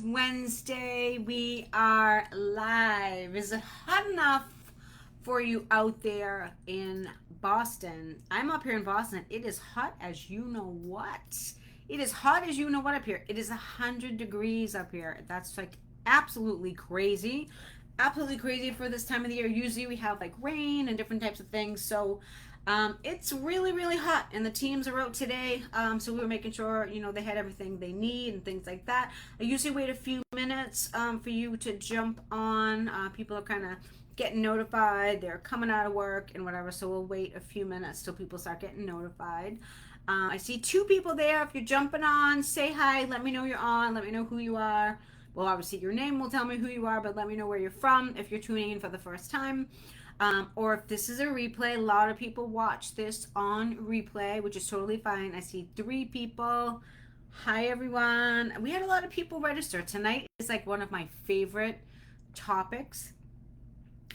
Wednesday. We are live. Is it hot enough for you out there in Boston? I'm up here in Boston. It is hot as you know what. It is hot as you know what up here. It is 100 degrees up here. That's like absolutely crazy. Absolutely crazy for this time of the year. Usually we have like rain and different types of things. So it's really, really hot, and the teams are out today. So we were making sure, they had everything they need and things like that. I usually wait a few minutes for you to jump on. People are kind of getting notified. They're coming out of work and whatever. So we'll wait a few minutes till people start getting notified. I see two people there. If you're jumping on, say hi. Let me know you're on. Let me know who you are. Well, obviously your name will tell me who you are, but let me know where you're from if you're tuning in for the first time. Or if this is a replay. A lot of people watch this on replay, which is totally fine. I see 3 people. Hi, everyone. We had a lot of people register. Tonight is like one of my favorite topics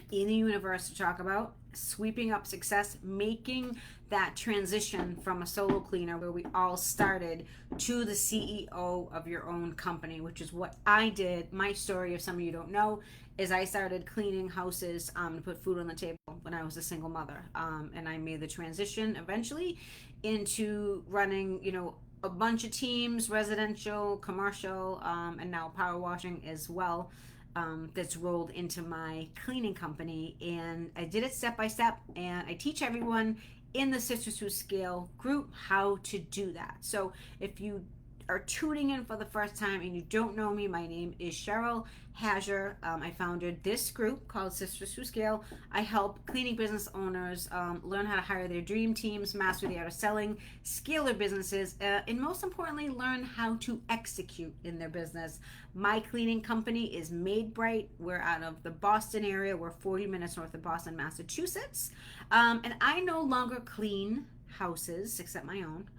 in the universe to talk about: sweeping up success, making that transition from a solo cleaner where we all started to the CEO of your own company, which is what I did. My story, if some of you don't know, is I started cleaning houses to put food on the table when I was a single mother. And I made the transition eventually into running, a bunch of teams, residential, commercial, and now power washing as well. That's rolled into my cleaning company, and I did it step by step, and I teach everyone in the Sisters Who Scale group how to do that. So if you are tuning in for the first time and you don't know me, my name is Cheryl Hazer. I founded this group called Sisters Who Scale. I help cleaning business owners learn how to hire their dream teams, master the art of selling, scale their businesses, and most importantly, learn how to execute in their business. My cleaning company is Made Bright. We're out of the Boston area. We're 40 minutes north of Boston, Massachusetts. And I no longer clean houses except my own,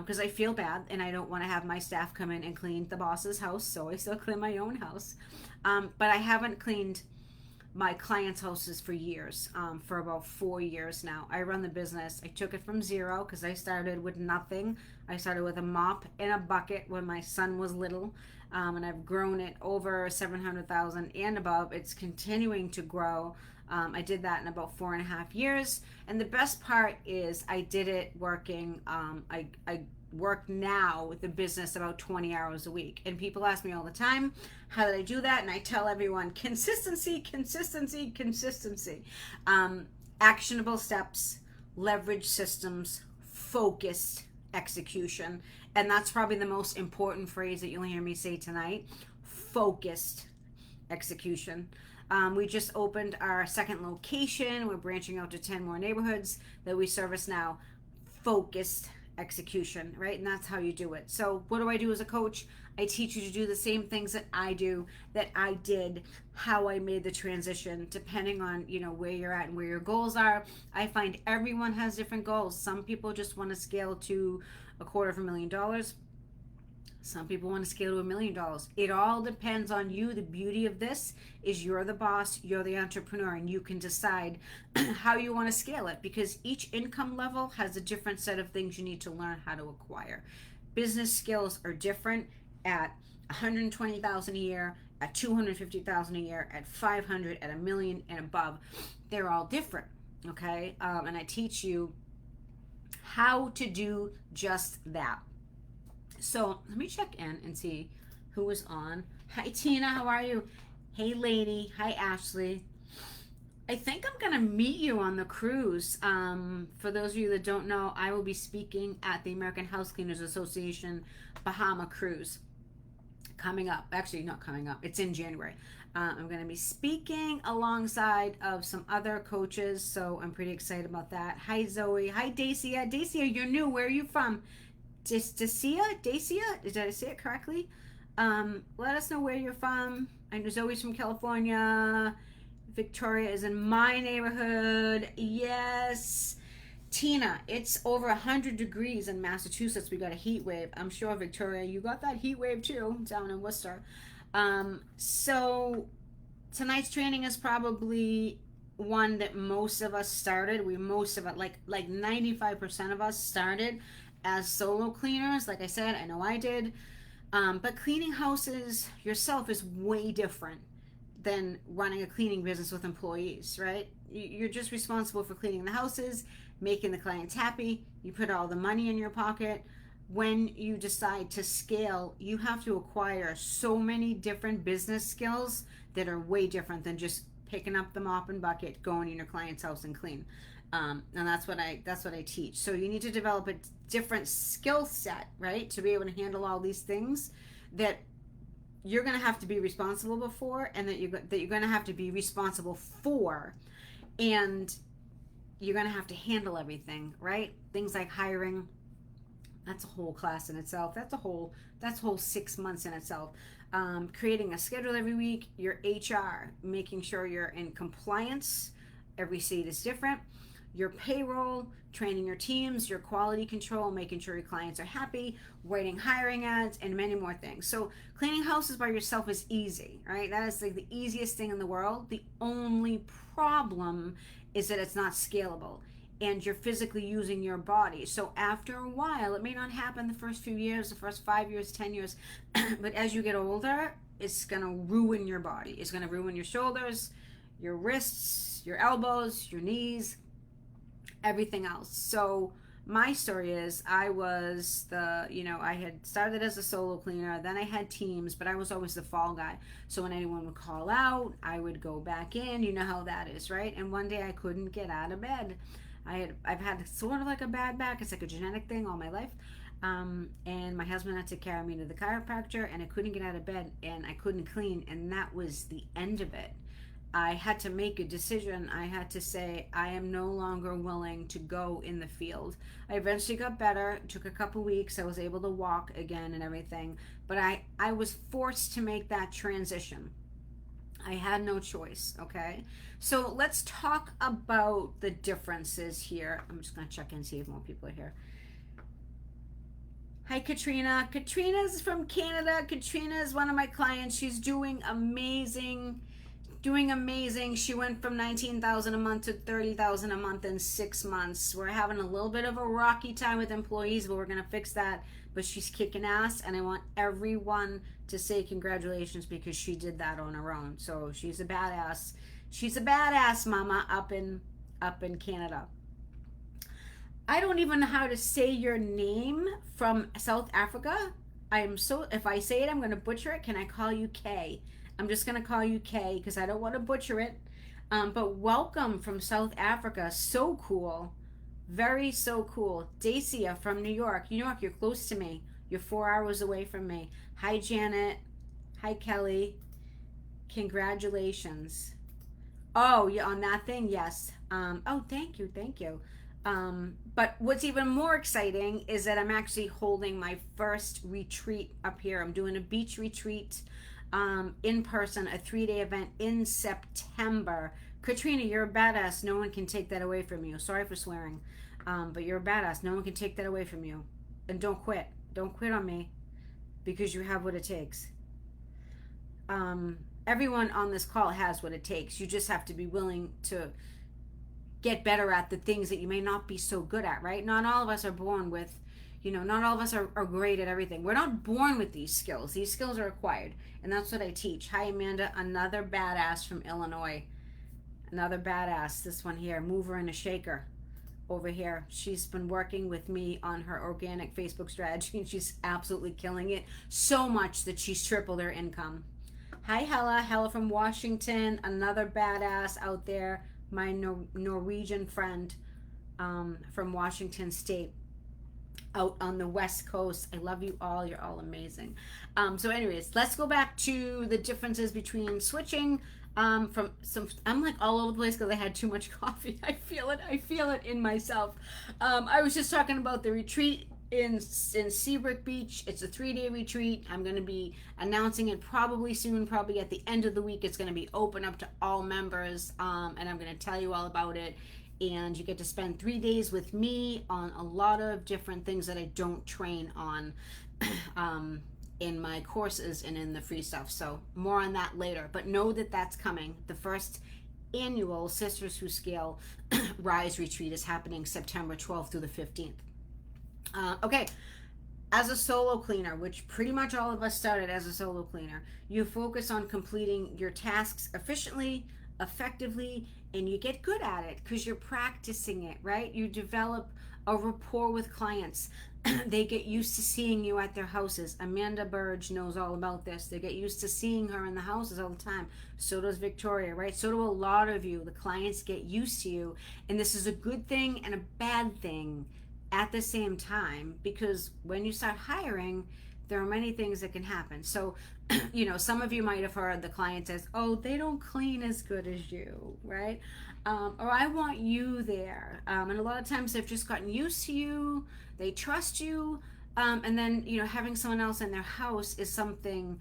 because I feel bad and I don't want to have my staff come in and clean the boss's house, so I still clean my own house. But I haven't cleaned my clients' houses for years, for about 4 years now. I run the business. I took it from zero because I started with nothing. I started with a mop and a bucket when my son was little, and I've grown it over 700,000 and above. It's continuing to grow. I did that in about 4.5 years, and the best part is I did it working. I work now with the business about 20 hours a week, and people ask me all the time, how did I do that? And I tell everyone, consistency, consistency, consistency. Actionable steps, leverage systems, focused execution. And that's probably the most important phrase that you'll hear me say tonight: focused execution. We just opened our second location. We're branching out to 10 more neighborhoods that we service now. Focused execution, right? And that's how you do it. So what do I do as a coach? I teach you to do the same things that I do, that I did, how I made the transition, depending on, where you're at and where your goals are. I find everyone has different goals. Some people just want to scale to $250,000. Some people want to scale to $1 million. It all depends on you. The beauty of this is you're the boss, you're the entrepreneur, and you can decide how you want to scale it, because each income level has a different set of things you need to learn how to acquire. Business skills are different at $120,000 a year, at $250,000 a year, at $500,000, at $1 million and above. They're all different, okay? And I teach you how to do just that. So let me check in and see who was on. Hi, Tina. How are you? Hey, lady. Hi, Ashley. I think I'm going to meet you on the cruise. For those of you that don't know, I will be speaking at the American House Cleaners Association Bahama Cruise coming up. Actually, not coming up. It's in January. I'm going to be speaking alongside of some other coaches, so I'm pretty excited about that. Hi, Zoe. Hi, Dacia. Dacia, you're new. Where are you from? Dacia? Did I say it correctly? Let us know where you're from. I know Zoe's from California. Victoria is in my neighborhood. Yes. Tina, it's over 100 degrees in Massachusetts. We got a heat wave. I'm sure, Victoria, you got that heat wave too down in Worcester. So tonight's training is probably one that most of us started. Most of it, like 95% of us started as solo cleaners. Like I said, I know I did. But cleaning houses yourself is way different than running a cleaning business with employees, right? You're just responsible for cleaning the houses, making the clients happy. You put all the money in your pocket. When you decide to scale, you have to acquire so many different business skills that are way different than just picking up the mop and bucket, going in your client's house and clean. And that's what I teach. So you need to develop a different skill set, right, to be able to handle all these things that you're going to have to be responsible for, and that you're going to have to be responsible for, and you're going to have to handle everything, right? Things like hiring. That's a whole class in itself. That's a whole 6 months in itself. Creating a schedule every week. Your HR, making sure you're in compliance. Every state is different. Your payroll, training your teams, your quality control, making sure your clients are happy, writing hiring ads, and many more things. So cleaning houses by yourself is easy, right? That is like the easiest thing in the world. The only problem is that it's not scalable, and you're physically using your body. So after a while, it may not happen the first few years, the first 5 years, 10 years, but as you get older, it's gonna ruin your body. It's gonna ruin your shoulders, your wrists, your elbows, your knees, everything else. So my story is, I had started as a solo cleaner, then I had teams, but I was always the fall guy. So when anyone would call out, I would go back in. You know how that is, right? And one day I couldn't get out of bed. I've had sort of like a bad back. It's like a genetic thing all my life. And my husband had to carry me to the chiropractor, and I couldn't get out of bed, and I couldn't clean, and that was the end of it. I had to make a decision. I had to say, I am no longer willing to go in the field. I eventually got better. It took a couple weeks. I was able to walk again and everything. But I was forced to make that transition. I had no choice, okay? So let's talk about the differences here. I'm just going to check in and see if more people are here. Hi, Katrina. Katrina's from Canada. Katrina is one of my clients. She's doing amazing. She went from $19,000 a month to $30,000 a month in 6 months. We're having a little bit of a rocky time with employees, but we're going to fix that. But she's kicking ass, and I want everyone to say congratulations, because she did that on her own. So she's a badass. She's a badass mama up in Canada. I don't even know how to say your name from South Africa. If I say it, I'm going to butcher it. Can I call you Kay? I'm just going to call you Kay because I don't want to butcher it. But welcome from South Africa. So cool. Very so cool. Dacia from New York. New York, you're close to me. You're 4 hours away from me. Hi, Janet. Hi, Kelly. Congratulations. Oh, yeah, on that thing? Yes. Thank you. But what's even more exciting is that I'm actually holding my first retreat up here. I'm doing a beach retreat in person, a 3-day event in September. Katrina, you're a badass. No one can take that away from you. Sorry for swearing, but you're a badass. No one can take that away from you. And don't quit. Don't quit on me, because you have what it takes. Everyone on this call has what it takes. You just have to be willing to get better at the things that you may not be so good at, right? Not all of us are born with, not all of us are great at everything. We're not born with these skills. These skills are acquired. And that's what I teach. Hi, Amanda, another badass from Illinois. Another badass, this one here, mover and a shaker over here. She's been working with me on her organic Facebook strategy, and she's absolutely killing it so much that she's tripled her income. Hi, Hella from Washington, another badass out there. My Norwegian friend from Washington State, out on the West Coast. I love you all. You're all amazing. So anyways, let's go back to the differences between switching I'm like all over the place because I had too much coffee. I feel it in myself. I was just talking about the retreat in Seabrook Beach. It's a 3-day retreat. I'm going to be announcing it probably soon, probably at the end of the week. It's going to be open up to all members, and I'm going to tell you all about it. And you get to spend 3 days with me on a lot of different things that I don't train on in my courses and in the free stuff. So more on that later. But know that that's coming. The first annual Sisters Who Scale Rise Retreat is happening September 12th through the 15th. Okay, As a solo cleaner, which pretty much all of us started as a solo cleaner, you focus on completing your tasks efficiently, effectively, and you get good at it because you're practicing it, right? You develop a rapport with clients. They get used to seeing you at their houses. Amanda Burge knows all about this. They get used to seeing her in the houses all the time. So does Victoria, right? So do a lot of you. The clients get used to you. And this is a good thing and a bad thing at the same time, because when you start hiring, there are many things that can happen. So some of you might have heard the client says, oh, they don't clean as good as you, right? Or I want you there. And a lot of times they've just gotten used to you, they trust you, and then having someone else in their house is something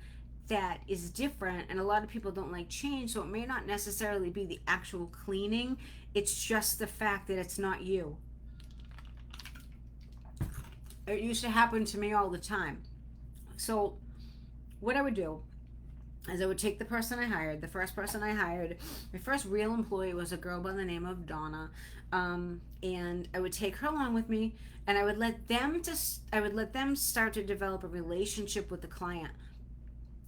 that is different, and a lot of people don't like change. So it may not necessarily be the actual cleaning, it's just the fact that it's not you. It used to happen to me all the time. So what I would do is I would take the person I hired, the first person I hired, my first real employee was a girl by the name of Donna, and I would take her along with me, and I would let them start to develop a relationship with the client.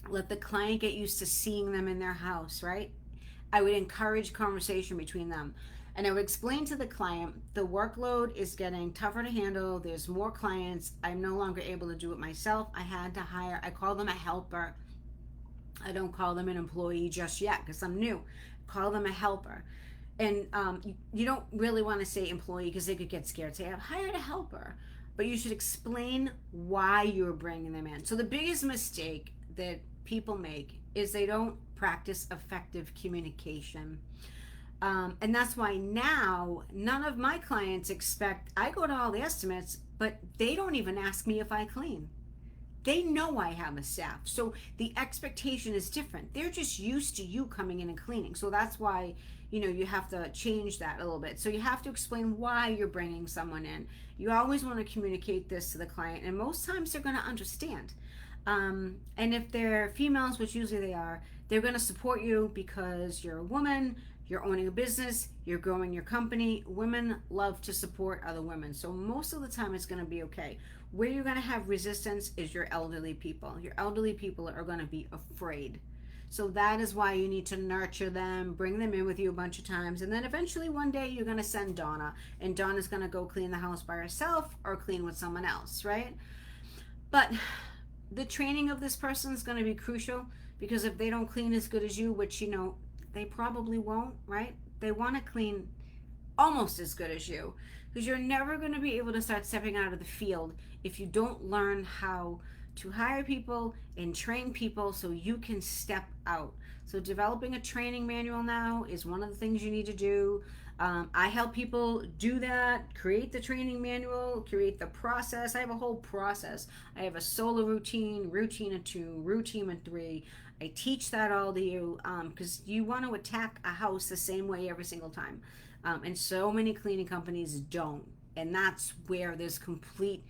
Let the client get used to seeing them in their house, right? I would encourage conversation between them. And I would explain to the client the workload is getting tougher to handle. There's more clients. I'm no longer able to do it myself. I call them a helper. I don't call them an employee just yet because I'm new. Call them a helper. And you don't really want to say employee because they could get scared. Say, I've hired a helper. But you should explain why you're bringing them in. So the biggest mistake that people make is they don't practice effective communication. And that's why now none of my clients expect, I go to all the estimates, but they don't even ask me if I clean. They know I have a staff. So the expectation is different. They're just used to you coming in and cleaning. So that's why, you have to change that a little bit. So you have to explain why you're bringing someone in. You always want to communicate this to the client, and most times they're going to understand. And if they're females, which usually they are, they're going to support you because you're a woman, you're owning a business, you're growing your company. Women love to support other women. So most of the time it's going to be okay. Where you're going to have resistance is your elderly people. Your elderly people are going to be afraid. So that is why you need to nurture them, bring them in with you a bunch of times, and then eventually one day you're going to send Donna, and Donna's going to go clean the house by herself or clean with someone else, right? But the training of this person is going to be crucial, because if they don't clean as good as you, which they probably won't, right? They want to clean almost as good as you, because you're never going to be able to start stepping out of the field if you don't learn how to hire people and train people so you can step out. So developing a training manual now is one of the things you need to do. I help people do that, create the training manual, create the process. I have a whole process. I have a solo routine, routine of 2, routine of 3. I teach that all to you because you want to attack a house the same way every single time. And so many cleaning companies don't. And that's where there's complete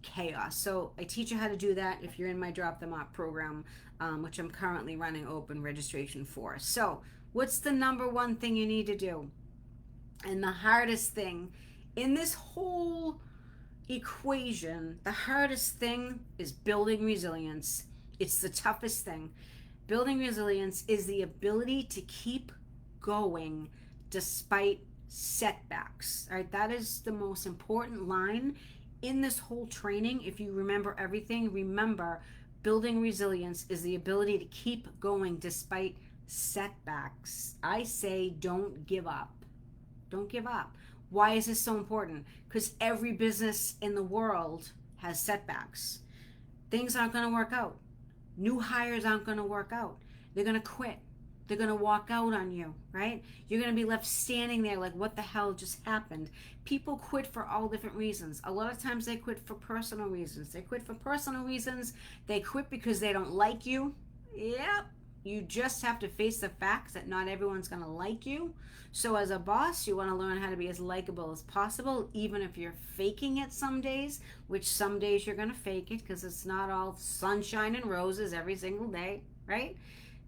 chaos. So I teach you how to do that if you're in my Drop Them Off program, which I'm currently running open registration for. So what's the number one thing you need to do? And the hardest thing in this whole equation, the hardest thing is building resilience. It's the toughest thing. Building resilience is the ability to keep going despite setbacks. All right, that is the most important line in this whole training. If you remember everything, remember building resilience is the ability to keep going despite setbacks. I say don't give up. Don't give up. Why is this so important? Because every business in the world has setbacks. Things aren't going to work out. New hires aren't going to work out. They're going to quit. They're going to walk out on you, right? You're going to be left standing there like, what the hell just happened? People quit for all different reasons. A lot of times they quit for personal reasons. They quit for personal reasons. They quit because they don't like you. Yep. You just have to face the facts that not everyone's going to like you. So as a boss, you want to learn how to be as likable as possible, even if you're faking it some days, which some days you're going to fake it because it's not all sunshine and roses every single day, right?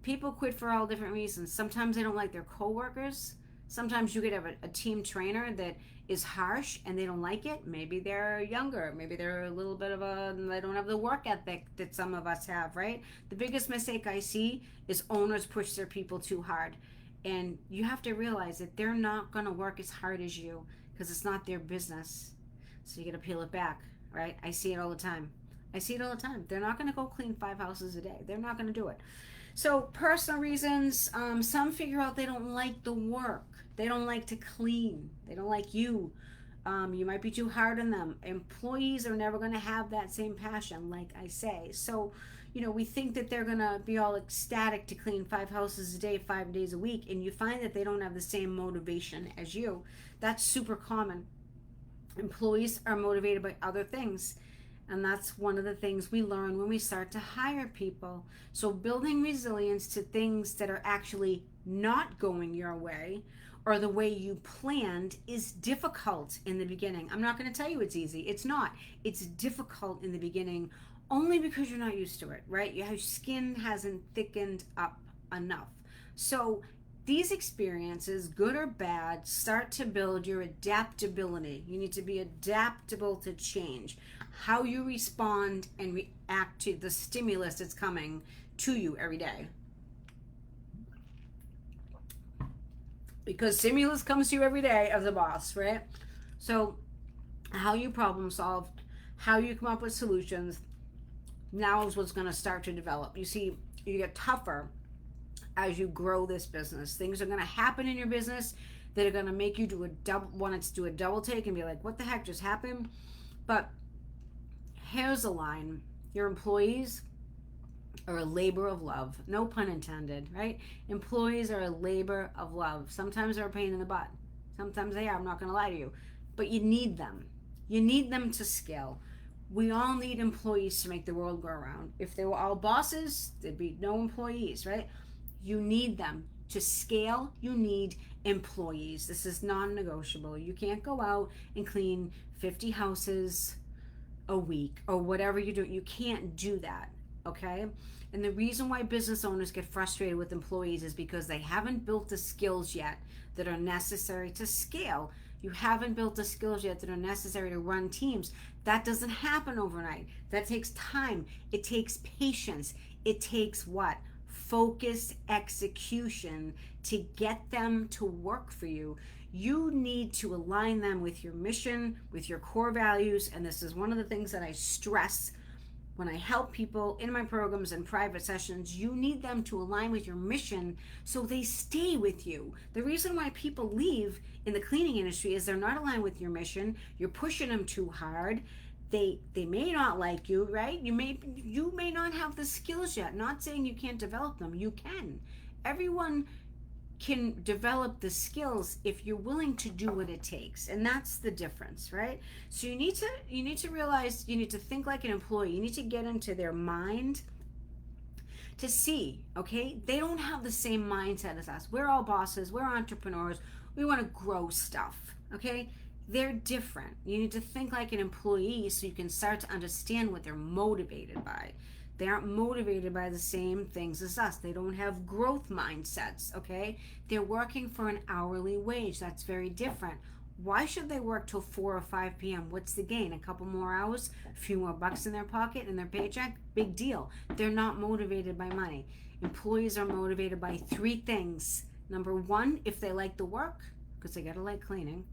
People quit for all different reasons. Sometimes they don't like their coworkers. Sometimes you could have a team trainer that is harsh and they don't like it. Maybe they're younger. Maybe they're a little bit of they don't have the work ethic that some of us have, right? The biggest mistake I see is owners push their people too hard. And you have to realize that they're not going to work as hard as you because it's not their business. So you got to peel it back, right? I see it all the time. I see it all the time. They're not going to go clean 5 houses a day. They're not going to do it. So personal reasons, some figure out they don't like the work. They don't like to clean. They don't like you. You might be too hard on them. Employees are never going to have that same passion, like I say. So, we think that they're going to be all ecstatic to clean 5 houses a day, 5 days a week, and you find that they don't have the same motivation as you. That's super common. Employees are motivated by other things. And that's one of the things we learn when we start to hire people. So building resilience to things that are actually not going your way or the way you planned is difficult in the beginning. I'm not going to tell you it's easy. It's not. It's difficult in the beginning only because you're not used to it, right? Your skin hasn't thickened up enough. So these experiences, good or bad, start to build your adaptability. You need to be adaptable to change. How you respond and react to the stimulus that's coming to you every day. Because stimulus comes to you every day as a boss, right? So how you problem solve, how you come up with solutions, now is what's going to start to develop. You see, you get tougher as you grow this business. Things are going to happen in your business that are going to make you do a double take and be like, what the heck just happened? But here's a line. Your employees are a labor of love. No pun intended, right? Employees are a labor of love. Sometimes they're a pain in the butt. Sometimes they are. I'm not going to lie to you. But you need them. You need them to scale. We all need employees to make the world go around. If they were all bosses, there'd be no employees, right? You need them. To scale, you need employees. This is non-negotiable. You can't go out and clean 50 houses a week or whatever you do. You can't do that, okay? And the reason why business owners get frustrated with employees is because they haven't built the skills yet that are necessary to scale. You haven't built the skills yet that are necessary to run teams. That doesn't happen overnight. That takes time. It takes patience. It takes what? Focused execution to get them to work for you. You need to align them with your mission, with your core values, and this is one of the things that I stress when I help people in my programs and private sessions. You need them to align with your mission so they stay with you. The reason why people leave in the cleaning industry is they're not aligned with your mission. You're pushing them too hard. They may not like you, right? You may not have the skills yet. Not saying you can't develop them. You can. Everyone can develop the skills if you're willing to do what it takes, and that's the difference, right? So you need to realize, you need to think like an employee. You need to get into their mind to see, okay, they don't have the same mindset as us. We're all bosses, we're entrepreneurs, we want to grow stuff, okay? They're different. You need to think like an employee so you can start to understand what they're motivated by. They aren't motivated by the same things as us. They don't have growth mindsets, okay? They're working for an hourly wage. That's very different. Why should they work till 4 or 5 p.m.? What's the gain? A couple more hours, a few more bucks in their pocket, and their paycheck? Big deal. They're not motivated by money. Employees are motivated by 3 things. Number 1, if they like the work, because they gotta like cleaning.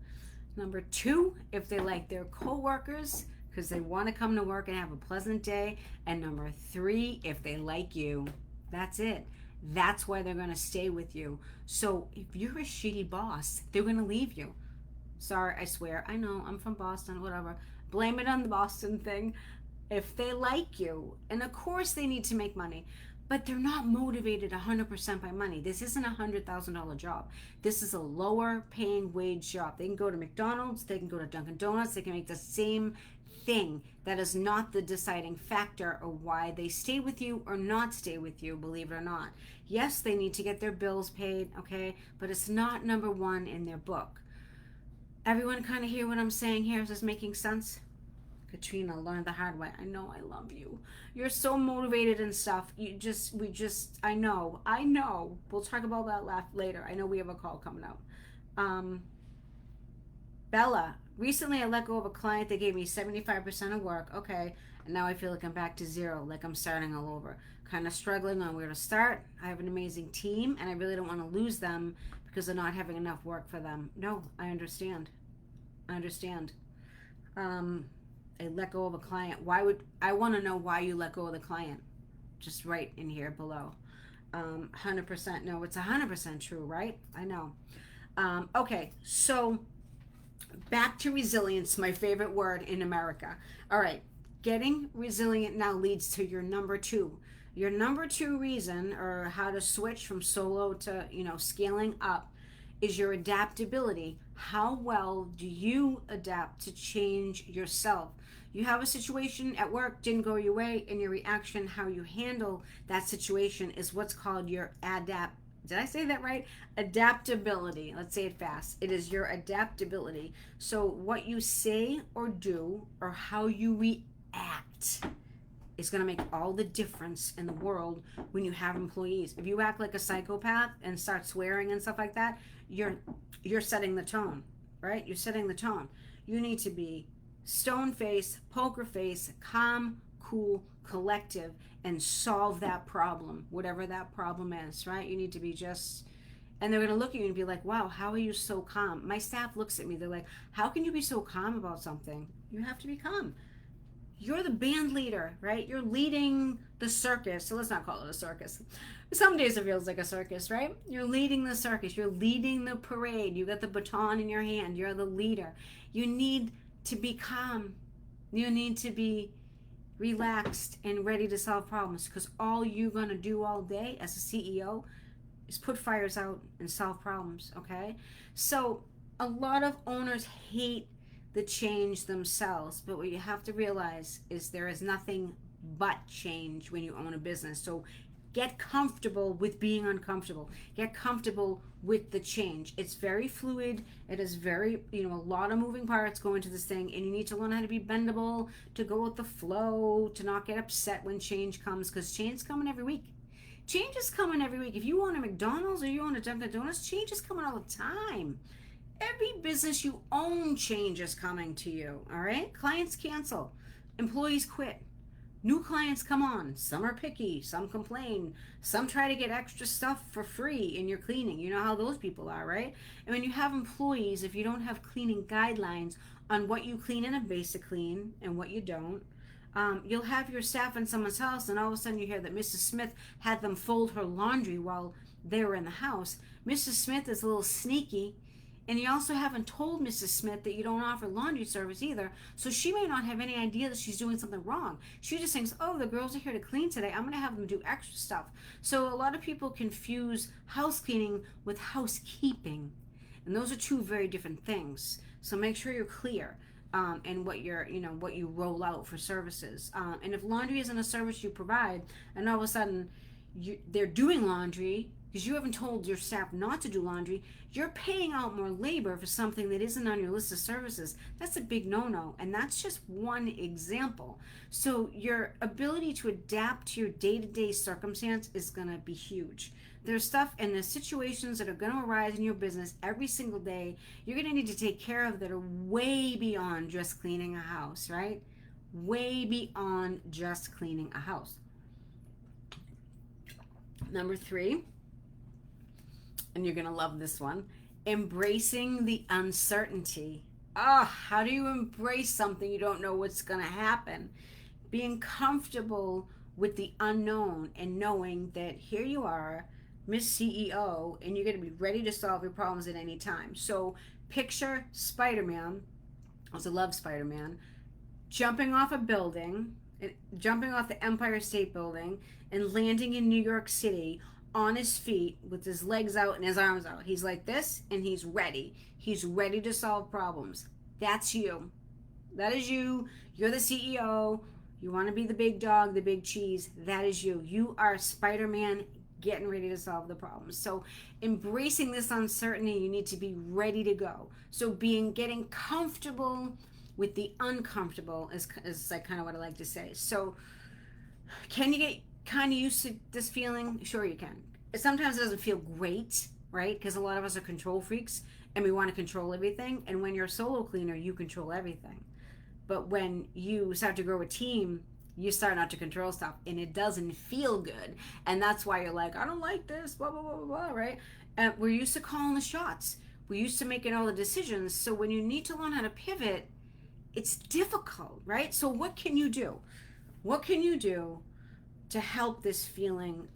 Number 2, if they like their co-workers, because they want to come to work and have a pleasant day. And number 3, if they like you. That's it. That's why they're going to stay with you. So if you're a shitty boss, they're going to leave you. Sorry, I swear. I know, I'm from Boston, whatever. Blame it on the Boston thing. If they like you, and of course they need to make money, but they're not motivated 100% by money. This isn't a $100,000 job. This is a lower paying wage job. They can go to McDonald's, they can go to Dunkin' Donuts, they can make the same thing. That is not the deciding factor of why they stay with you or not stay with you, believe it or not. Yes, they need to get their bills paid, okay, but it's not number 1 in their book. Everyone kind of hear what I'm saying here? Is this making sense? Katrina learned the hard way. I know, I love you. You're so motivated and stuff. I know. We'll talk about that later. I know we have a call coming up. Um, Bella, recently I let go of a client that gave me 75% of work. Okay, and now I feel like I'm back to zero, like I'm starting all over. Kind of struggling on where to start. I have an amazing team, and I really don't want to lose them because they're not having enough work for them. No, I understand. I understand. Um, I let go of a client. Why would I want to know why you let go of the client? Just right in here below. 100% no, it's 100% true, right? I know. Okay, so back to resilience, my favorite word in America. All right, getting resilient now leads to your number two. Your number two reason, or how to switch from solo to scaling up, is your adaptability. How well do you adapt to change yourself? You have a situation at work didn't go your way, and your reaction, how you handle that situation, is what's called your adapt. Did I say that right? Adaptability. Let's say it fast. It is your adaptability. So what you say or do, or how you react, is going to make all the difference in the world when you have employees. If you act like a psychopath and start swearing and stuff like that, you're setting the tone, right? You're setting the tone. You need to be stone face, poker face, calm, cool, collective, and solve that problem, whatever that problem is, right? You need to be just, and they're going to look at you and be like, wow, how are you so calm? My staff looks at me, they're like, how can you be so calm about something? You have to be calm. You're the band leader, right? You're leading the circus. So let's not call it a circus. Some days it feels like a circus, right? You're leading the circus. You're leading the parade. You got the baton in your hand. You're the leader. You need to be calm. You need to be relaxed and ready to solve problems, because all you're going to do all day as a CEO is put fires out and solve problems, okay? So a lot of owners hate the change themselves, but what you have to realize is there is nothing but change when you own a business. So get comfortable with being uncomfortable. Get comfortable with the change. It's very fluid. It is very, a lot of moving parts go into this thing, and you need to learn how to be bendable, to go with the flow, to not get upset when change comes, because change is coming every week. Change is coming every week. If you own a McDonald's or you own a Dunkin' Donuts, change is coming all the time. Every business you own, change is coming to you, all right? Clients cancel. Employees quit. New clients come on. Some are picky. Some complain. Some try to get extra stuff for free in your cleaning. You know how those people are, right? And when you have employees, if you don't have cleaning guidelines on what you clean in a basic clean and what you don't, you'll have your staff in someone's house, and all of a sudden you hear that Mrs. Smith had them fold her laundry while they were in the house. Mrs. Smith is a little sneaky, and you also haven't told Mrs. Smith that you don't offer laundry service either, so she may not have any idea that she's doing something wrong. She just thinks, oh, the girls are here to clean today, I'm going to have them do extra stuff. So a lot of people confuse house cleaning with housekeeping, and those are two very different things. So make sure you're clear. And what you roll out for services. And if laundry isn't a service you provide, and all of a sudden they're doing laundry because you haven't told your staff not to do laundry, you're paying out more labor for something that isn't on your list of services. That's a big no-no, and that's just one example. So your ability to adapt to your day-to-day circumstance is going to be huge. There's stuff and there's situations that are going to arise in your business every single day you're going to need to take care of that are way beyond just cleaning a house, right? Way beyond just cleaning a house. Number 3, and you're going to love this one, embracing the uncertainty. How do you embrace something you don't know what's going to happen? Being comfortable with the unknown and knowing that here you are, Miss CEO, and you're going to be ready to solve your problems at any time. So picture Spider-Man, I also love Spider-Man, jumping off a building, jumping off the Empire State Building and landing in New York City on his feet with his legs out and his arms out. He's like this, and he's ready. He's ready to solve problems. That's you. That is you. You're the CEO. You want to be the big dog, the big cheese. That is you. You are Spider-Man getting ready to solve the problems. So embracing this uncertainty, you need to be ready to go. So getting comfortable with the uncomfortable is like kind of what I like to say. So can you get kind of used to this feeling? Sure you can. Sometimes it doesn't feel great, right? Because a lot of us are control freaks, and we want to control everything. And when you're a solo cleaner, you control everything. But when you start to grow a team, you start not to control stuff, and it doesn't feel good. And that's why you're like, I don't like this, blah, blah, blah, blah, blah, right? And we're used to calling the shots. We're used to making all the decisions. So when you need to learn how to pivot, it's difficult, right? So what can you do? What can you do to help this feeling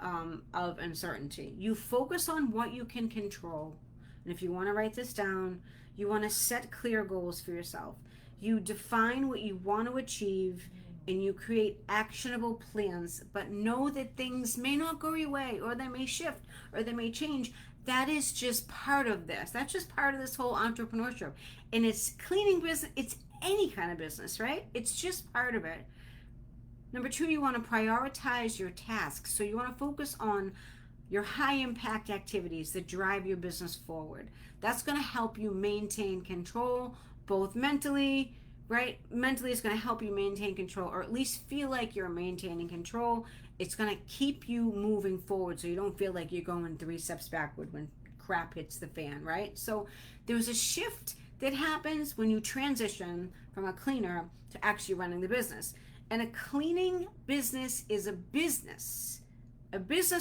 of uncertainty? You focus on what you can control. And if you want to write this down, you want to set clear goals for yourself. You define what you want to achieve, and you create actionable plans, but know that things may not go your way, or they may shift, or they may change. That is just part of this. That's just part of this whole entrepreneurship. And it's cleaning business, it's any kind of business, right? It's just part of it. Number two, you want to prioritize your tasks. So you want to focus on your high impact activities that drive your business forward. That's going to help you maintain control, both mentally, right? Mentally, it's going to help you maintain control, or at least feel like you're maintaining control. It's going to keep you moving forward so you don't feel like you're going 3 steps backward when crap hits the fan, right? So there's a shift that happens when you transition from a cleaner to actually running the business. And a cleaning business is a business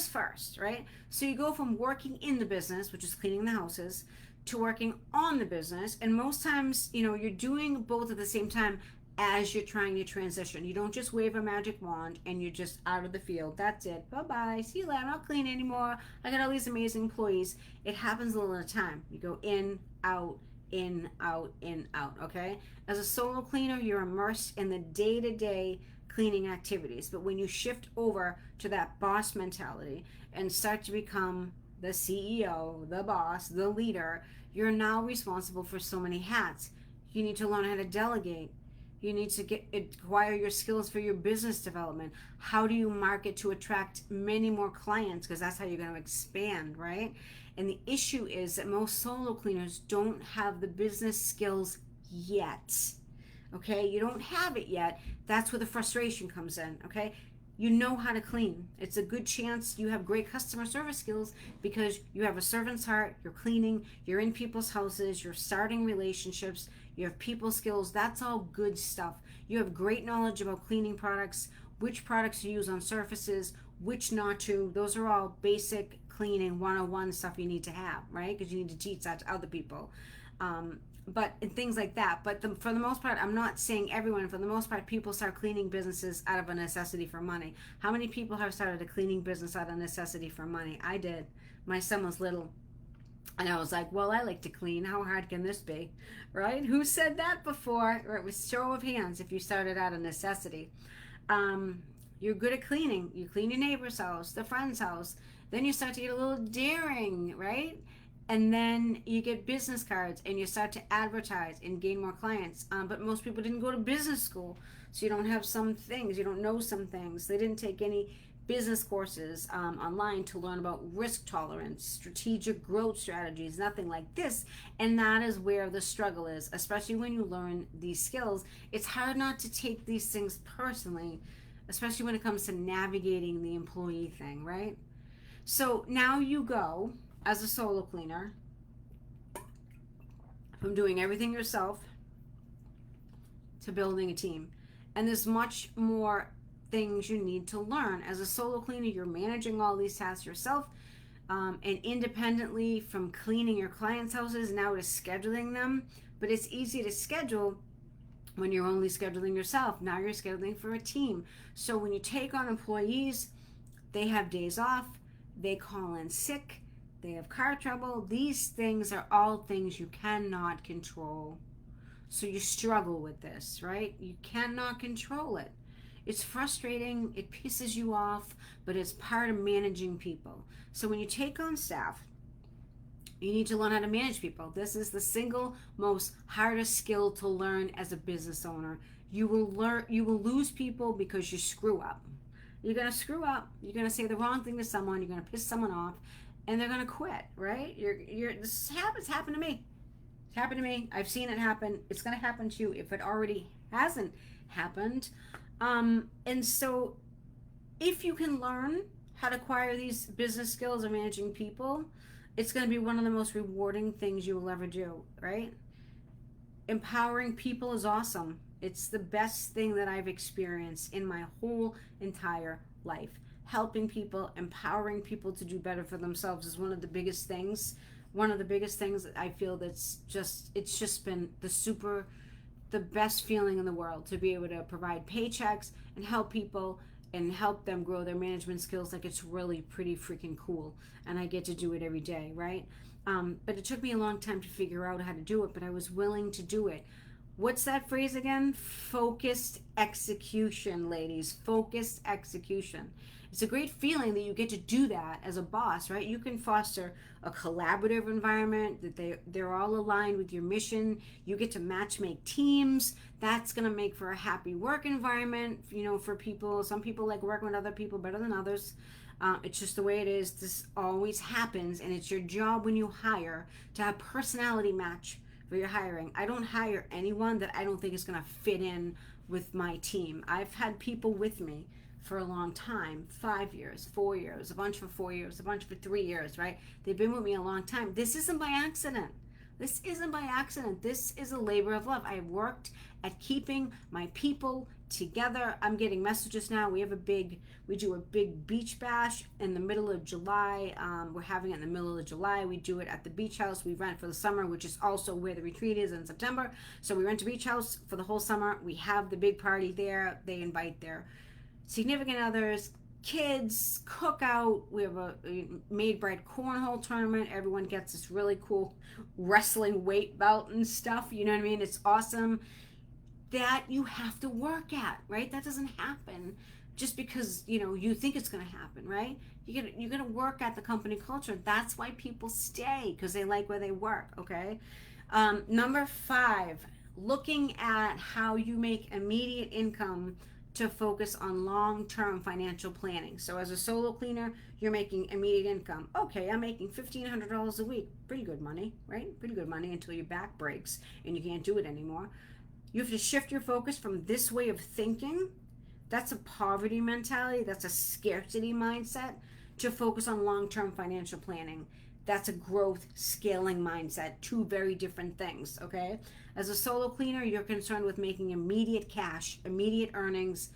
first, right? So you go from working in the business, which is cleaning the houses, to working on the business. And most times, you're doing both at the same time as you're trying to transition. You don't just wave a magic wand and you're just out of the field. That's it. Bye-bye. See you later. I'm not cleaning anymore. I got all these amazing employees. It happens a little at a time. You go in, out, in, out, in, out, okay? As a solo cleaner, you're immersed in the day-to-day cleaning activities. But when you shift over to that boss mentality and start to become the CEO, the boss, the leader, you're now responsible for so many hats. You need to learn how to delegate. You need to acquire your skills for your business development. How do you market to attract many more clients? Because that's how you're going to expand, right? And the issue is that most solo cleaners don't have the business skills yet. Okay, you don't have it yet. That's where the frustration comes in. Okay, you know how to clean. It's a good chance you have great customer service skills because you have a servant's heart, you're cleaning, you're in people's houses, you're starting relationships, you have people skills. That's all good stuff. You have great knowledge about cleaning products, which products to use on surfaces, which not to. Those are all basic cleaning 101 stuff you need to have, right? Because you need to teach that to other people. But things like that. But for the most part, I'm not saying everyone, for the most part, people start cleaning businesses out of a necessity for money. How many people have started a cleaning business out of necessity for money? I did. My son was little. And I was like, well, I like to clean. How hard can this be? Right? Who said that before? Or it was show of hands if you started out of necessity. You're good at cleaning. You clean your neighbor's house, the friend's house. Then you start to get a little daring, right? And then you get business cards and you start to advertise and gain more clients. But most people didn't go to business school, so you don't have some things, you don't know some things. They didn't take any business courses online to learn about risk tolerance, strategic growth strategies, nothing like this. And that is where the struggle is, especially when you learn these skills. It's hard not to take these things personally, especially when it comes to navigating the employee thing, right? So now you go as a solo cleaner from doing everything yourself to building a team. And there's much more things you need to learn. As a solo cleaner, you're managing all these tasks yourself, and independently from cleaning your clients' houses now to scheduling them. But it's easy to schedule when you're only scheduling yourself. Now you're scheduling for a team. So when you take on employees, they have days off, they call in sick, they have car trouble. These things are all things you cannot control. So you struggle with this, right? You cannot control it. It's frustrating, it pisses you off, but it's part of managing people. So when you take on staff, you need to learn how to manage people. This is the single most hardest skill to learn as a business owner. You will lose people because you screw up. You're going to screw up, you're going to say the wrong thing to someone, you're going to piss someone off, and they're going to quit, right? This happened to me. It's happened to me. I've seen it happen. It's going to happen to you if it already hasn't happened. And so if you can learn how to acquire these business skills of managing people It's going to be one of the most rewarding things you will ever do, right? Empowering people is awesome. It's the best thing that I've experienced in my whole entire life. Helping people, empowering people to do better for themselves is one of the biggest things. One of the biggest things that I feel it's just been the best feeling in the world to be able to provide paychecks and help people and help them grow their management skills. Like, it's really pretty freaking cool, and I get to do it every day, right? But it took me a long time to figure out how to do it, but I was willing to do it. What's that phrase again? Focused execution, ladies. Focused execution. It's a great feeling that you get to do that as a boss, right? You can foster a collaborative environment, that they're all aligned with your mission. You get to match make teams. That's going to make for a happy work environment, for people. Some people like working with other people better than others. It's just the way it is. This always happens, and it's your job when you hire to have personality match for your hiring. I don't hire anyone that I don't think is going to fit in with my team. I've had people with me for a long time, 5 years, 4 years, a bunch for 4 years, a bunch for 3 years, right? They've been with me a long time. This isn't by accident. This isn't by accident. This is a labor of love. I worked at keeping my people together. I'm getting messages now. We do a big beach bash in the middle of July. We're having it in the middle of July. We do it at the beach house we rent for the summer, which is also where the retreat is in September. So we rent a beach house for the whole summer. We have the big party there. They invite their significant others, kids, cookout. We have a made bread cornhole tournament. Everyone gets this really cool wrestling weight belt and stuff. You know what I mean? It's awesome. That you have to work at, right? That doesn't happen just because you think it's going to happen, right? You're going to work at the company culture. That's why people stay, because they like where they work. Okay. Number 5, looking at how you make immediate income to focus on long-term financial planning. So as a solo cleaner, you're making immediate income. Okay, I'm making $1,500 a week. Pretty good money, right? Pretty good money until your back breaks and you can't do it anymore. You have to shift your focus from this way of thinking. That's a poverty mentality. That's a scarcity mindset, to focus on long-term financial planning. That's a growth scaling mindset. Two very different things, okay? As a solo cleaner, you're concerned with making immediate cash, immediate earnings,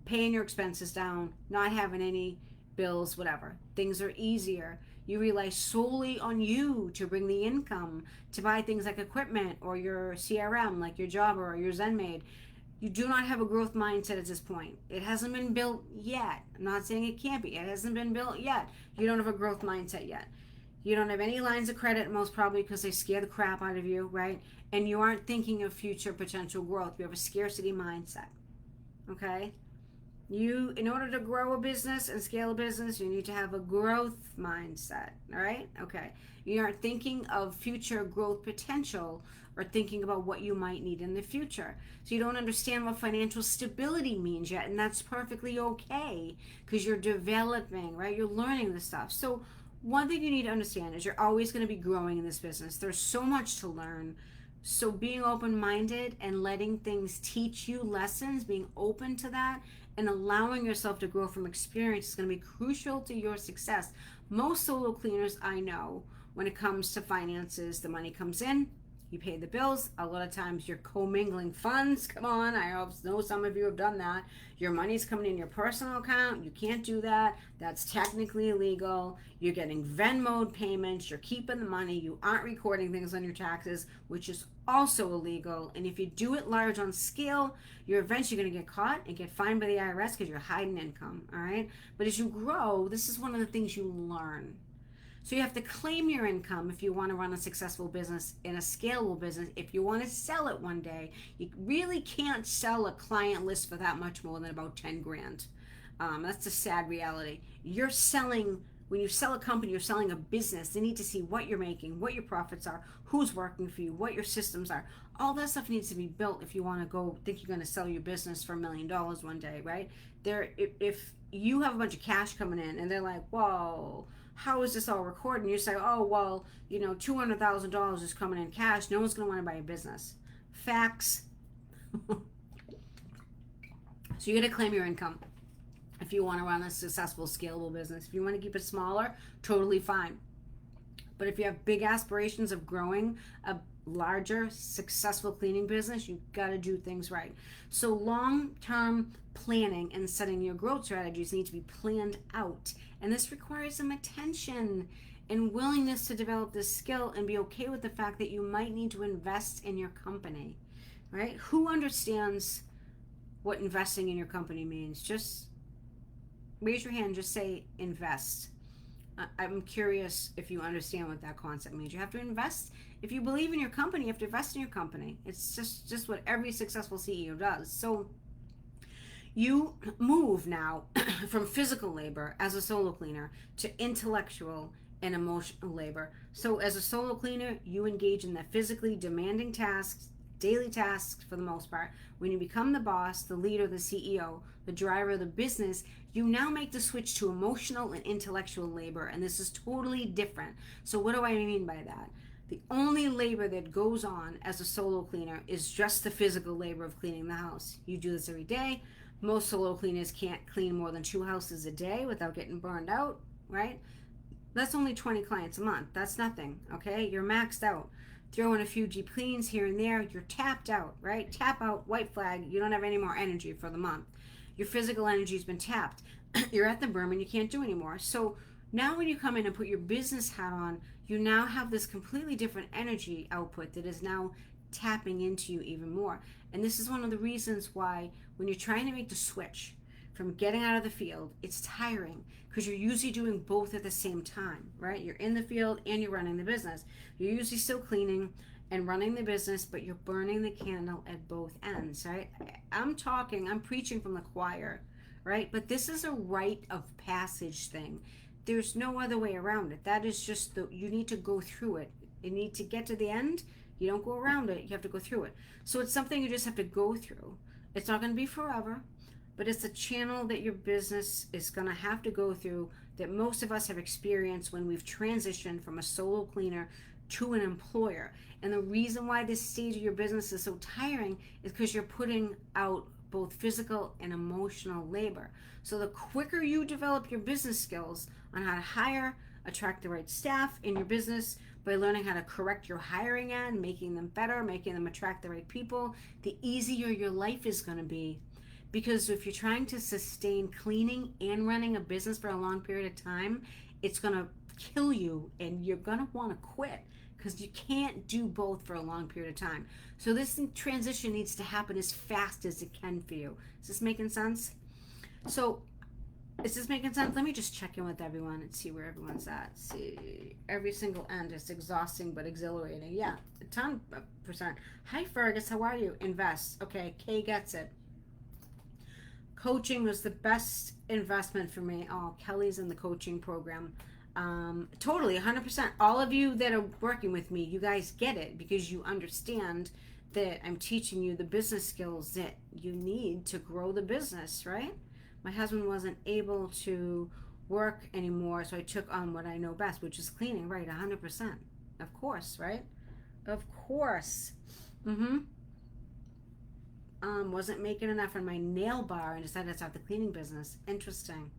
paying your expenses down, not having any bills, whatever. Things are easier. You rely solely on you to bring the income, to buy things like equipment or your CRM, like your Jobber or your ZenMaid. You do not have a growth mindset at this point. It hasn't been built yet. I'm not saying it can't be. It hasn't been built yet. You don't have a growth mindset yet. You don't have any lines of credit, most probably because they scare the crap out of you, right? And you aren't thinking of future potential growth. You have a scarcity mindset, okay? In order to grow a business and scale a business, you need to have a growth mindset, all right? Okay. You aren't thinking of future growth potential or thinking about what you might need in the future. So you don't understand what financial stability means yet, and that's perfectly okay because you're developing, right? You're learning this stuff. So one thing you need to understand is you're always going to be growing in this business. There's so much to learn. So being open-minded and letting things teach you lessons, being open to that, and allowing yourself to grow from experience is going to be crucial to your success. Most solo cleaners I know, when it comes to finances, the money comes in, you pay the bills. A lot of times you're commingling funds. Come on, I know some of you have done that. Your money's coming in your personal account. You can't do that. That's technically illegal. You're getting Venmo payments. You're keeping the money. You aren't recording things on your taxes, which is also illegal. And if you do it large on scale, you're eventually going to get caught and get fined by the IRS because you're hiding income, all right? But as you grow, this is one of the things you learn. So you have to claim your income if you want to run a successful business and a scalable business. If you want to sell it one day, you really can't sell a client list for that much more than about 10 grand. That's a sad reality. When you sell a company, you're selling a business. They need to see what you're making, what your profits are, who's working for you, what your systems are. All that stuff needs to be built if you want to think you're going to sell your business for $1 million one day, right? If you have a bunch of cash coming in and they're like, whoa, how is this all recorded? And you say, oh, well, $200,000 is coming in cash. No one's going to want to buy a business. Facts. So you got to claim your income if you want to run a successful, scalable business. If you want to keep it smaller, totally fine. But if you have big aspirations of growing a larger, successful cleaning business, you've got to do things right. So long-term planning and setting your growth strategies need to be planned out. And this requires some attention and willingness to develop this skill and be okay with the fact that you might need to invest in your company, right? Who understands what investing in your company means? Just raise your hand, just say invest. I'm curious if you understand what that concept means. You have to invest. If you believe in your company, you have to invest in your company. It's just what every successful CEO does. So you move now from physical labor as a solo cleaner to intellectual and emotional labor. So as a solo cleaner, you engage in the physically demanding tasks, daily tasks for the most part. When you become the boss, the leader, the CEO, the driver of the business, you now make the switch to emotional and intellectual labor, and this is totally different. So what do I mean by that? The only labor that goes on as a solo cleaner is just the physical labor of cleaning the house. You do this every day. Most solo cleaners can't clean more than 2 houses a day without getting burned out, right? That's only 20 clients a month. That's nothing, okay? You're maxed out. Throw in a few deep cleans here and there, you're tapped out, right? Tap out, white flag, you don't have any more energy for the month. Your physical energy's been tapped. You're at the berm and you can't do anymore. So now when you come in and put your business hat on, you now have this completely different energy output that is now tapping into you even more. And this is one of the reasons why when you're trying to make the switch from getting out of the field, it's tiring because you're usually doing both at the same time, right? You're in the field and you're running the business. You're usually still cleaning and running the business, but you're burning the candle at both ends, right? I'm preaching from the choir, right? But this is a rite of passage thing. There's no other way around it. That is just you need to go through it. You need to get to the end. You don't go around it. You have to go through it. So it's something you just have to go through. It's not going to be forever, but it's a channel that your business is going to have to go through that most of us have experienced when we've transitioned from a solo cleaner to an employer. And the reason why this stage of your business is so tiring is because you're putting out both physical and emotional labor. So the quicker you develop your business skills on how to hire, attract the right staff in your business by learning how to correct your hiring end, making them better, making them attract the right people, the easier your life is going to be. Because if you're trying to sustain cleaning and running a business for a long period of time, it's going to kill you and you're going to want to quit because you can't do both for a long period of time. So this transition needs to happen as fast as it can for you. Is this making sense? So is this making sense? Let me just check in with everyone and see where everyone's at. See, every single end is exhausting but exhilarating. Yeah, a ton of percent. Hi Fergus, how are you? Invest. Okay, Kay gets it. Coaching was the best investment for me. Oh, Kelly's in the coaching program. Totally, 100%. All of you that are working with me, you guys get it because you understand that I'm teaching you the business skills that you need to grow the business, right? My husband wasn't able to work anymore, so I took on what I know best, which is cleaning, right? 100%. Of course, right? Of course. Wasn't making enough on my nail bar and decided to start the cleaning business. Interesting.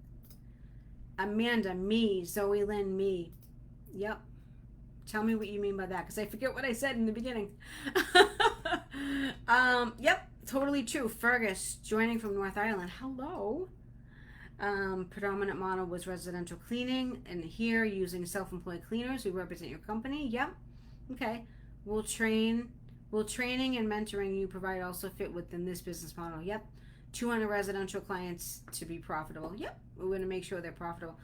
Amanda, me. Zoe Lynn, me. Yep. Tell me what you mean by that, because I forget what I said in the beginning. Yep, totally true. Fergus, joining from North Ireland. Hello. Predominant model was residential cleaning, and here using self-employed cleaners who represent your company. Yep. Okay. Will training and mentoring you provide also fit within this business model? Yep. 200 residential clients to be profitable. Yep. We're going to make sure they're profitable.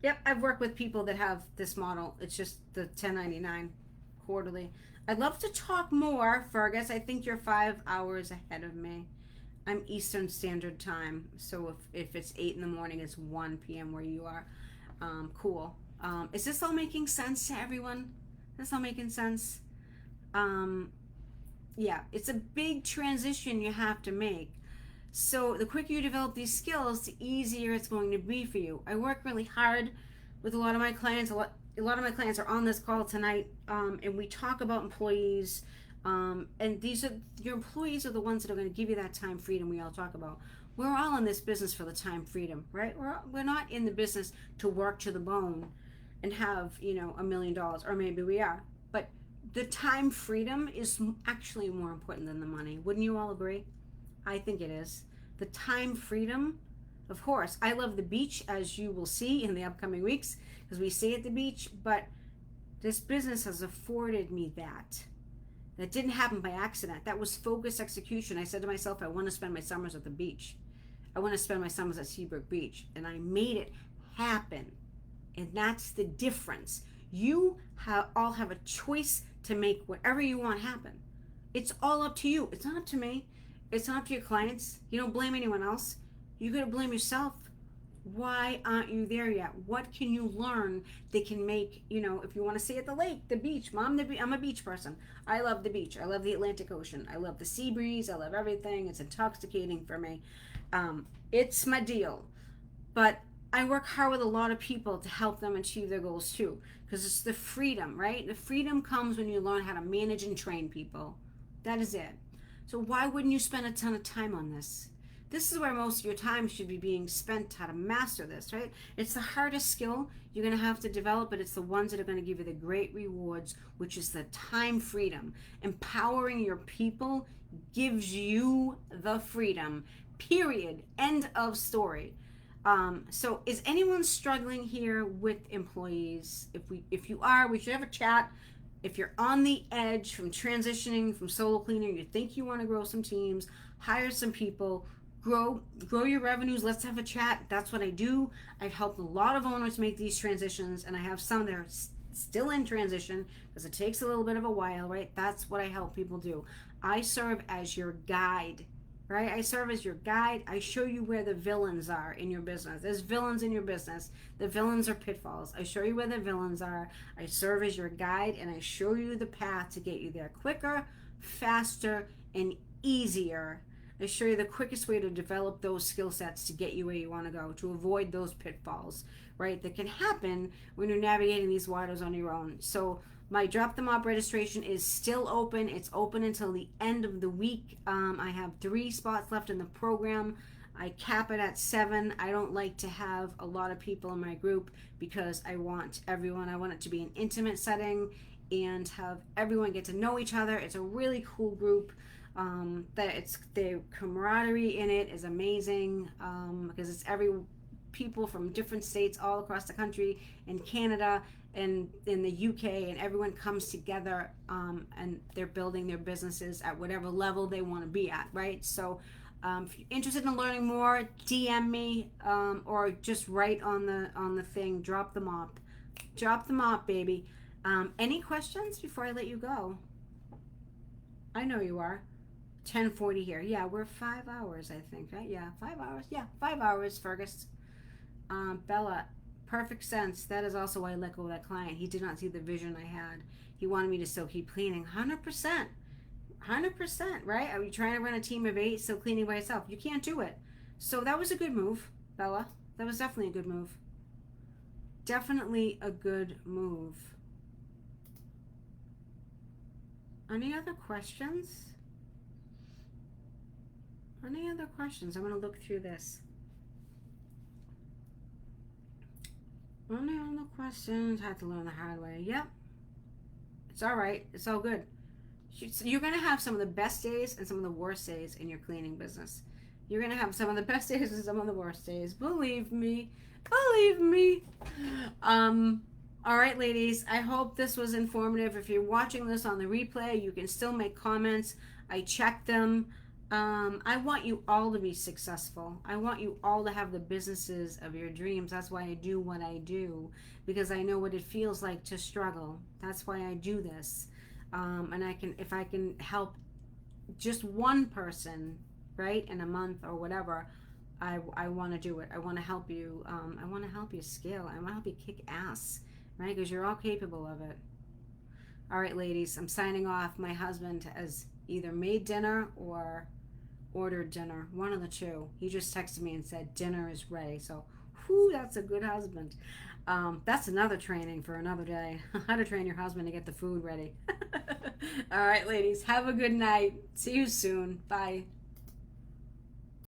Yep. I've worked with people that have this model. It's just the 1099 quarterly. I'd love to talk more, Fergus. I think you're 5 hours ahead of me. I'm Eastern Standard Time. So if it's 8 in the morning, it's 1 p.m. where you are. Cool. Is this all making sense to everyone? Is this all making sense? Yeah, it's a big transition you have to make. So the quicker you develop these skills, the easier it's going to be for you. I work really hard with a lot of my clients. A lot of my clients are on this call tonight, and we talk about employees. And your employees are the ones that are going to give you that time freedom we all talk about. We're all in this business for the time freedom, right? We're not in the business to work to the bone and have, $1 million, or maybe we are. But the time freedom is actually more important than the money. Wouldn't you all agree? I think it is. The time freedom, of course. I love the beach, as you will see in the upcoming weeks, because we stay at the beach, but this business has afforded me that. That didn't happen by accident. That was focused execution. I said to myself, I want to spend my summers at the beach. I want to spend my summers at Seabrook Beach. And I made it happen. And that's the difference. You all have a choice to make whatever you want happen. It's all up to you. It's not up to me. It's not up to your clients. You don't blame anyone else. You got to blame yourself. Why aren't you there yet? What can you learn that can make, if you want to stay at the lake, the beach. I'm a beach person. I love the beach. I love the Atlantic Ocean. I love the sea breeze. I love everything. It's intoxicating for me. It's my deal. But I work hard with a lot of people to help them achieve their goals too. Because it's the freedom, right? The freedom comes when you learn how to manage and train people. That is it. So why wouldn't you spend a ton of time on this? This is where most of your time should be being spent, how to master this, right? It's the hardest skill you're going to have to develop, but it's the ones that are going to give you the great rewards, which is the time freedom. Empowering your people gives you the freedom, period. End of story. So is anyone struggling here with employees? If you are, we should have a chat. If you're on the edge from transitioning from solo cleaner, you think you want to grow some teams, hire some people, grow your revenues, let's have a chat. That's what I do. I've helped a lot of owners make these transitions, and I have some that are still in transition because it takes a little bit of a while, right? That's what I help people do. I serve as your guide, right? I serve as your guide. I show you where the villains are in your business. There's villains in your business. The villains are pitfalls. I show you where the villains are. I serve as your guide, and I show you the path to get you there quicker, faster, and easier. I show you the quickest way to develop those skill sets to get you where you want to go, to avoid those pitfalls, right? That can happen when you're navigating these waters on your own. So my Drop the Mop registration is still open. It's open until the end of the week. I have 3 spots left in the program. I cap it at 7. I don't like to have a lot of people in my group because I want it to be an intimate setting and have everyone get to know each other. It's a really cool group. The camaraderie in it is amazing because it's people from different states all across the country, in Canada and in the UK, and everyone comes together and they're building their businesses at whatever level they want to be at, right? So if you're interested in learning more, DM me or just write on the thing. Drop the mop, baby. Any questions before I let you go? I know you are. 10:40 here. Yeah, we're 5 hours, I think, right? Yeah, 5 hours. Yeah, 5 hours, Fergus. Bella, perfect sense. That is also why I let go of that client. He did not see the vision I had. He wanted me to still keep cleaning. 100%. 100%, right? Are you trying to run a team of 8 still cleaning by yourself? You can't do it. So that was a good move, Bella. That was definitely a good move. Definitely a good move. Any other questions? Any other questions? I'm going to look through this. Any other questions? Had to learn the hard way. Yep. It's all right. It's all good. You're going to have some of the best days and some of the worst days in your cleaning business. You're going to have some of the best days and some of the worst days. Believe me. Believe me. All right, ladies. I hope this was informative. If you're watching this on the replay, you can still make comments. I check them. I want you all to be successful. I want you all to have the businesses of your dreams. That's why I do what I do, because I know what it feels like to struggle. That's why I do this. And if I can help just one person, right, in a month or whatever, I want to do it. I want to help you. I want to help you scale. I want to help you kick ass, right, because you're all capable of it. All right, ladies, I'm signing off. My husband has either made dinner or ordered dinner, one of the two. He just texted me and said dinner is ready. So whew, that's a good husband. That's another training for another day. How to train your husband to get the food ready. All right, ladies, have a good night. See you soon. Bye.